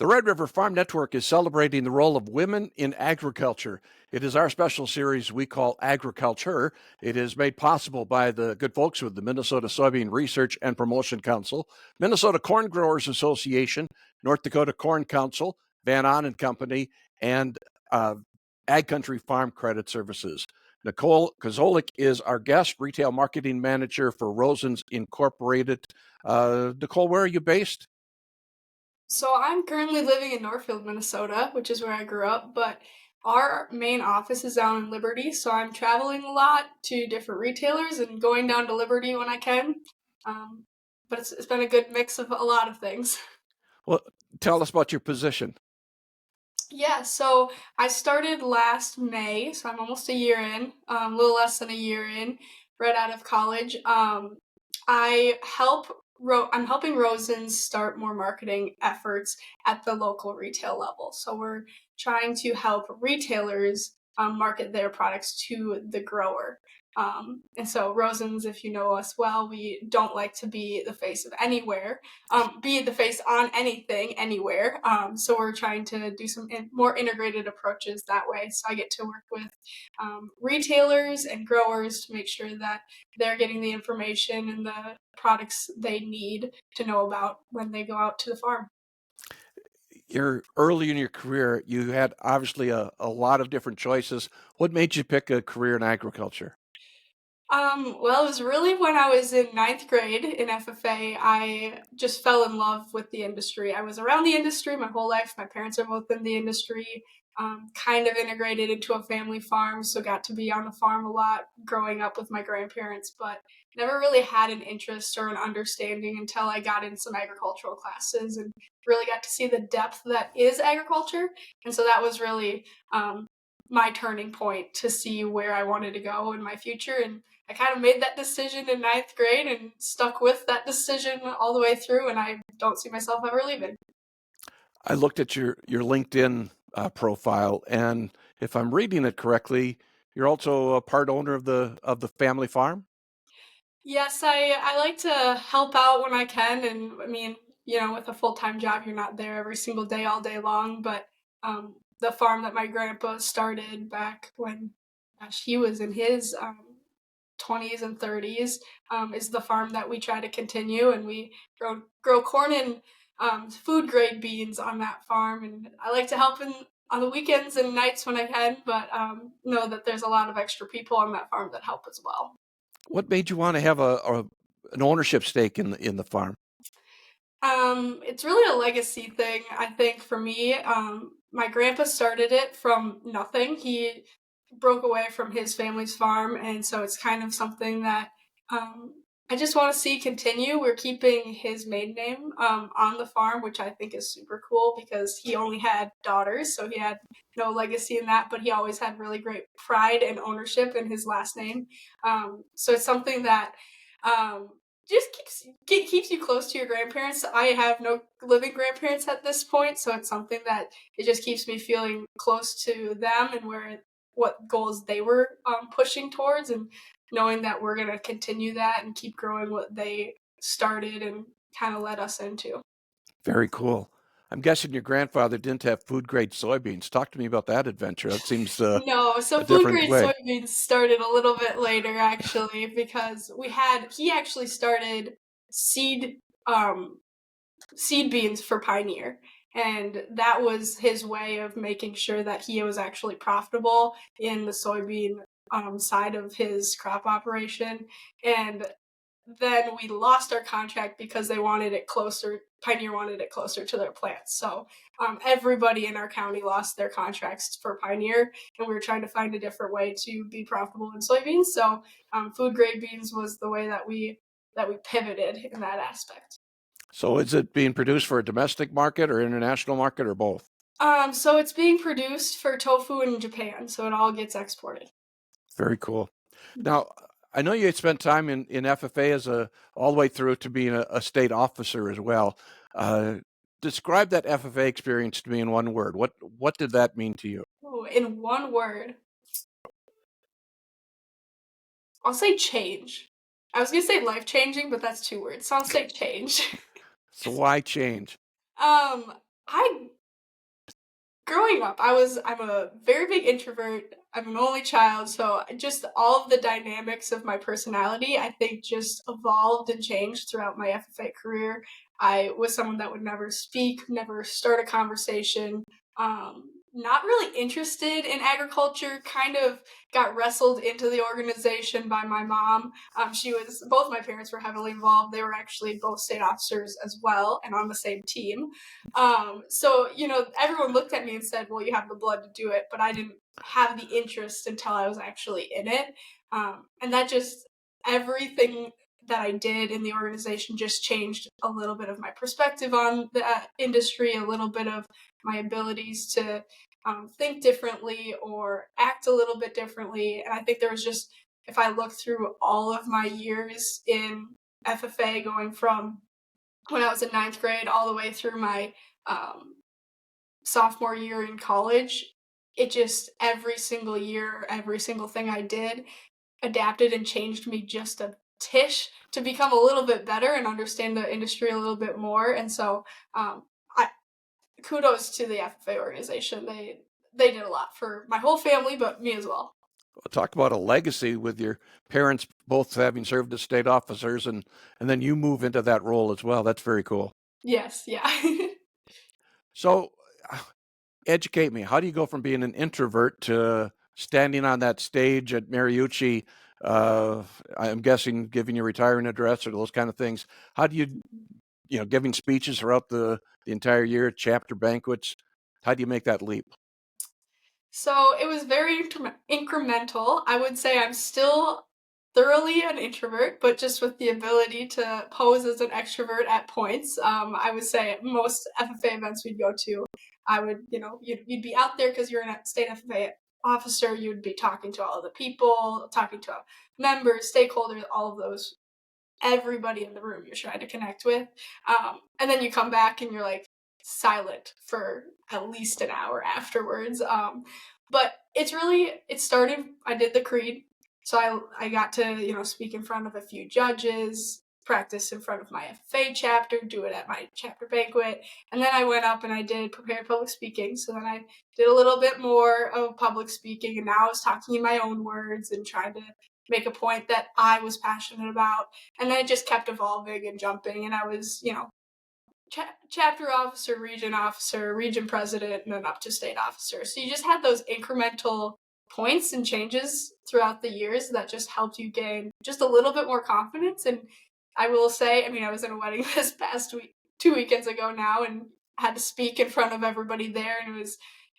The Red River Farm Network is celebrating the role of women in agriculture. It is our special series we call Agricult-HER. It is made possible by the good folks with the Minnesota Soybean Research and Promotion Council, Minnesota Corn Growers Association, North Dakota Corn Council, Van On and Company, and Ag Country Farm Credit Services. Nicole Koziolek is our guest, retail marketing manager for Rosen's Incorporated. Nicole, where are you based? So I'm currently living in Northfield, Minnesota, which is where I grew up, but our main office is down in Liberty, so I'm traveling a lot to different retailers and going down to Liberty when I can. Um, but it's been a good mix of a lot of things. Well, tell us about your position. Yeah, so I started last May, so I'm almost a year in, a little less than a year in, right out of college. I help. I'm helping Rosen start more marketing efforts at the local retail level. So we're trying to help retailers market their products to the grower. And so Rosen's, if you know us well, we don't like to be the face of anywhere, be the face on anything anywhere. So we're trying to do some more integrated approaches that way. So I get to work with retailers and growers to make sure that they're getting the information and the products they need to know about when they go out to the farm. You're early in your career. You had obviously a lot of different choices. What made you pick a career in agriculture? Well, it was really when I was in ninth grade in FFA, I just fell in love with the industry. I was around the industry my whole life. My parents are both in the industry, kind of integrated into a family farm, so got to be on the farm a lot growing up with my grandparents, but never really had an interest or an understanding until I got in some agricultural classes and really got to see the depth that is agriculture. And so that was really my turning point to see where I wanted to go in my future. And I kind of made that decision in ninth grade and stuck with that decision all the way through, and I don't see myself ever leaving. I looked at your LinkedIn profile, and if I'm reading it correctly, you're also a part owner of the family farm. Yes, I like to help out when I can, and I mean, with a full time job, you're not there every single day, all day long. But the farm that my grandpa started back when, gosh, he was in his 20s and 30s is the farm that we try to continue, and we grow corn and food grade beans on that farm. And I like to help in on the weekends and nights when I can, but know that there's a lot of extra people on that farm that help as well. What made you want to have an ownership stake in the farm? It's really a legacy thing, I think, for me. My grandpa started it from nothing. He broke away from his family's farm, and so it's kind of something that um, I just want to see continue. We're keeping his maiden name on the farm, which I think is super cool because he only had daughters, so he had no legacy in that, but he always had really great pride and ownership in his last name. So it's something that um, just keeps you close to your grandparents. I have no living grandparents at this point, so it's something that it just keeps me feeling close to them and what goals they were pushing towards, and knowing that we're gonna continue that and keep growing what they started and kind of led us into. Very cool. I'm guessing your grandfather didn't have food grade soybeans. Talk to me about that adventure. That seems No, so a food different grade way. soybeans started a little bit later actually because he actually started seed um seed beans for Pioneer. And that was his way of making sure that he was actually profitable in the soybean side of his crop operation. And then we lost our contract because they wanted it closer. Pioneer wanted it closer to their plants. So everybody in our county lost their contracts for Pioneer, and we were trying to find a different way to be profitable in soybeans. So food grade beans was the way that we pivoted in that aspect. So is it being produced for a domestic market or international market or both? So it's being produced for tofu in Japan, so it all gets exported. Very cool. Now, I know you had spent time in FFA as all the way through to being a state officer as well. Uh, Describe that FFA experience to me in one word. What did that mean to you? Ooh, in one word, I'll say change. I was gonna say life changing, but that's two words, so I'll say change. So why change? um, Growing up, I'm a very big introvert. I'm an only child, so just all of the dynamics of my personality, I think, just evolved and changed throughout my FFA career. I was someone that would never speak, never start a conversation, not really interested in agriculture, kind of got wrestled into the organization by my mom. Both my parents were heavily involved. They were actually both state officers as well and on the same team. So, everyone looked at me and said, well, you have the blood to do it, but I didn't have the interest until I was actually in it. And that just, everything that I did in the organization just changed a little bit of my perspective on the industry, a little bit of my abilities to think differently or act a little bit differently. And I think there was just, if I look through all of my years in FFA, going from when I was in ninth grade all the way through my um, sophomore year in college, it just every single year, every single thing I did adapted and changed me just a tish to become a little bit better and understand the industry a little bit more. And so, I kudos to the FFA organization. They did a lot for my whole family, but me as well. Talk about a legacy with your parents both having served as state officers, and then you move into that role as well. That's very cool. Yes, yeah. So, educate me. How do you go from being an introvert to standing on that stage at Mariucci? I'm guessing giving your retiring address or those kind of things. How do you giving speeches throughout the entire year, chapter banquets? How do you make that leap? So it was very incremental. I would say I'm still thoroughly an introvert, but just with the ability to pose as an extrovert at points. I would say at most FFA events we'd go to, I would, you'd be out there because you're a state FFA officer. You'd be talking to all of the people, talking to members, stakeholders, all of those, everybody in the room you're trying to connect with. And then you come back and you're like silent for at least an hour afterwards. But it started, I did the creed. So I got to, speak in front of a few judges, practice in front of my FFA chapter, do it at my chapter banquet. And then I went up and I did prepared public speaking. So then I did a little bit more of public speaking. And now I was talking in my own words and trying to make a point that I was passionate about. And then it just kept evolving and jumping. And I was, chapter officer, region president, and then up to state officer. So you just had those incremental points and changes throughout the years that just helped you gain just a little bit more confidence. And I will say, I was in a wedding this past week, 2 weekends ago now, and had to speak in front of everybody there. And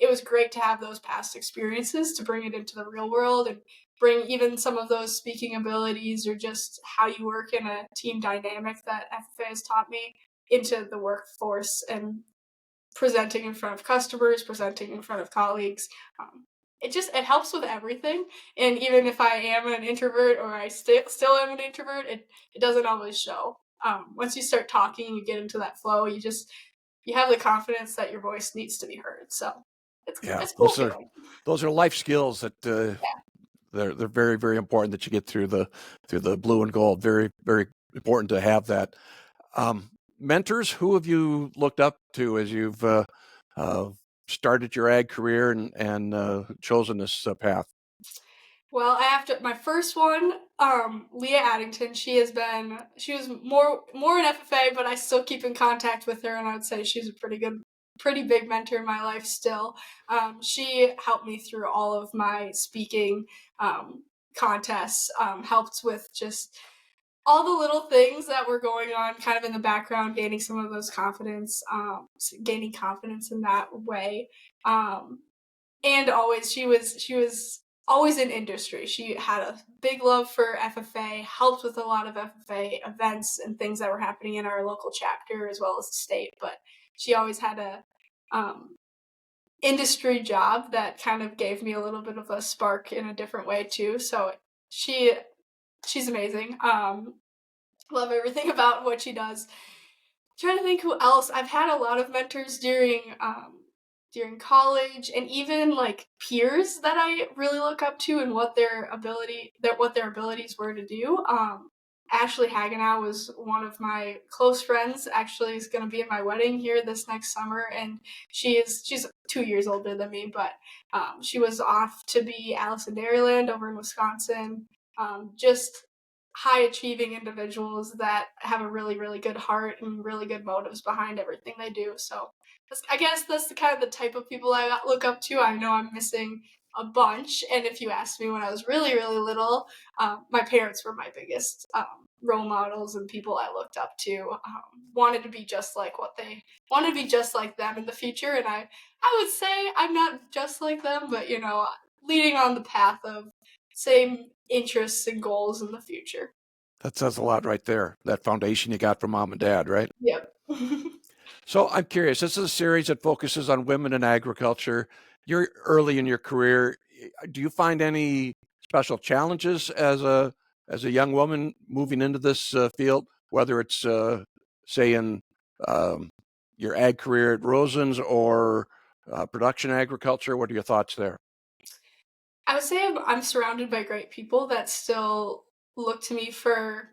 it was great to have those past experiences to bring it into the real world and bring even some of those speaking abilities or just how you work in a team dynamic that FFA has taught me into the workforce and presenting in front of customers, presenting in front of colleagues. It helps with everything. And even if I am an introvert or I still am an introvert, it doesn't always show. Once you start talking, you get into that flow. You have the confidence that your voice needs to be heard. So Yeah, it's cool feeling. those are life skills that Yeah. they're very very important that you get through the blue and gold. Very very important to have that. Mentors, who have you looked up to as you've uh, started your ag career and chosen this path? Well, I have to. My first one, Leah Addington. She was more an FFA, but I still keep in contact with her, and I would say she's a pretty big mentor in my life still. She helped me through all of my speaking contests. Helped with just all the little things that were going on, kind of in the background, gaining some of those confidence, gaining confidence in that way. Um, and always she was always in industry. She had a big love for FFA, helped with a lot of FFA events and things that were happening in our local chapter as well as the state. But she always had a um, industry job that kind of gave me a little bit of a spark in a different way too. So she she's amazing. Love everything about what she does. Trying to think who else. I've had a lot of mentors during college and even like peers that I really look up to and what their abilities were to do. Ashley Hagenow was one of my close friends. Actually, is going to be at my wedding here this next summer, and she's 2 years older than me, but she was off to be Alice in Dairyland over in Wisconsin. Just high achieving individuals that have a really really good heart and really good motives behind everything they do. So I guess that's the kind of the type of people I look up to. I know I'm missing a bunch, and if you asked me when I was really really little, my parents were my biggest role models and people I looked up to. Wanted to be just like wanted to be just like them in the future, and I would say I'm not just like them, but leading on the path of same interests and goals in the future. That says a lot right there. That foundation you got from mom and dad, right? Yep. So I'm curious. This is a series that focuses on women in agriculture. You're early in your career. Do you find any special challenges as a young woman moving into this field, whether it's say in um, your ag career at Rosen's or production agriculture? What are your thoughts there? I would say I'm surrounded by great people that still look to me for,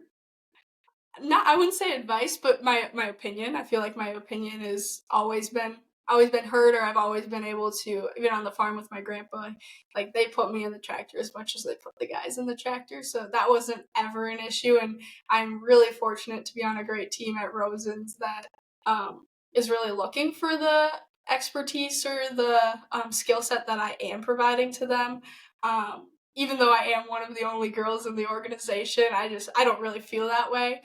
not, I wouldn't say advice, but my opinion. I feel like my opinion has always been heard, or I've always been able to, even on the farm with my grandpa, like they put me in the tractor as much as they put the guys in the tractor. So that wasn't ever an issue, and I'm really fortunate to be on a great team at Rosen's that is really looking for the expertise or the skill set that I am providing to them. Even though I am one of the only girls in the organization, I don't really feel that way.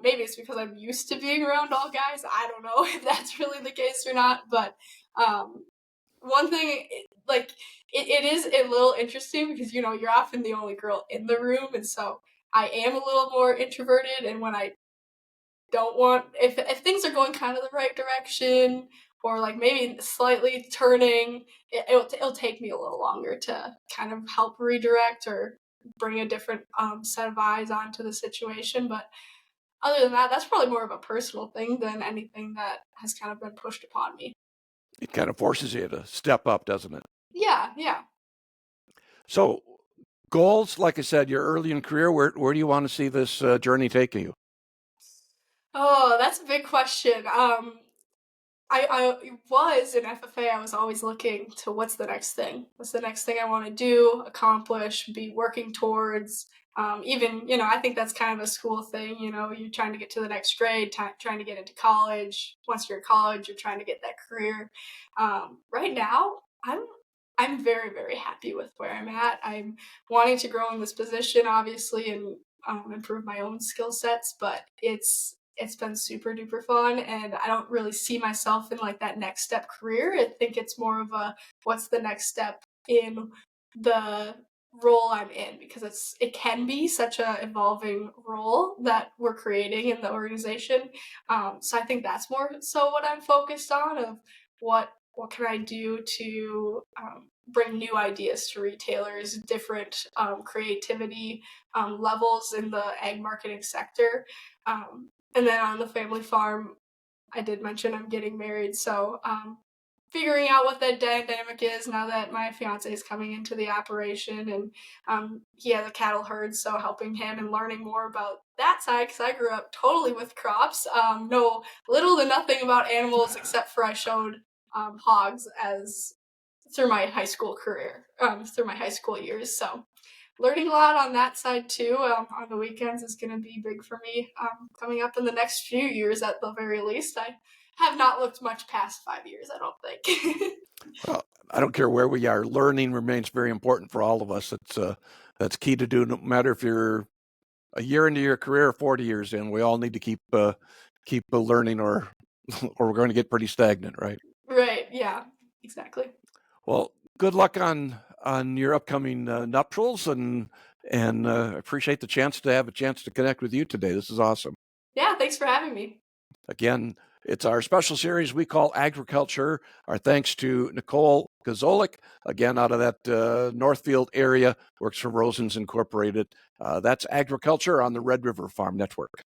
Maybe it's because I'm used to being around all guys. I don't know if that's really the case or not. But one thing, like it is a little interesting because you're often the only girl in the room, and so I am a little more introverted. And when I don't want, if things are going kind of the right direction, or like maybe slightly turning, it'll take me a little longer to kind of help redirect or bring a different set of eyes onto the situation. But other than that, that's probably more of a personal thing than anything that has kind of been pushed upon me. It kind of forces you to step up, doesn't it? Yeah, yeah. So goals, like I said, you're early in career. Where do you want to see this journey taking you? Oh, that's a big question. I was in FFA. I was always looking to what's the next thing? What's the next thing I want to do, accomplish, be working towards? Even, I think that's kind of a school thing. You're trying to get to the next grade, trying to get into college. Once you're in college, you're trying to get that career. Right now, I'm very, very happy with where I'm at. I'm wanting to grow in this position, obviously, and improve my own skill sets, but it's been super duper fun, and I don't really see myself in like that next step career. I think it's more of a what's the next step in the role I'm in, because it can be such a evolving role that we're creating in the organization. So I think that's more so what I'm focused on, of what can I do to bring new ideas to retailers, different creativity levels in the ag marketing sector. And then on the family farm, I did mention I'm getting married, so figuring out what that dynamic is now that my fiance is coming into the operation, and he has a cattle herd, so helping him and learning more about that side, because I grew up totally with crops, know little to nothing about animals except for I showed hogs as through my high school career, through my high school years. So learning a lot on that side too, on the weekends is going to be big for me coming up in the next few years at the very least. I have not looked much past 5 years, I don't think. Well, I don't care where we are. Learning remains very important for all of us. That's key to do, no matter if you're a year into your career or 40 years in. We all need to keep learning, or or we're going to get pretty stagnant, right? Right, yeah, exactly. Well, good luck on your upcoming nuptials, and appreciate the chance to have a chance to connect with you today. This is awesome. Yeah, thanks for having me. Again, it's our special series we call Agriculture. Our thanks to Nicole Koziolek, again out of that Northfield area, works for Rosen's Incorporated. That's Agriculture on the Red River Farm Network.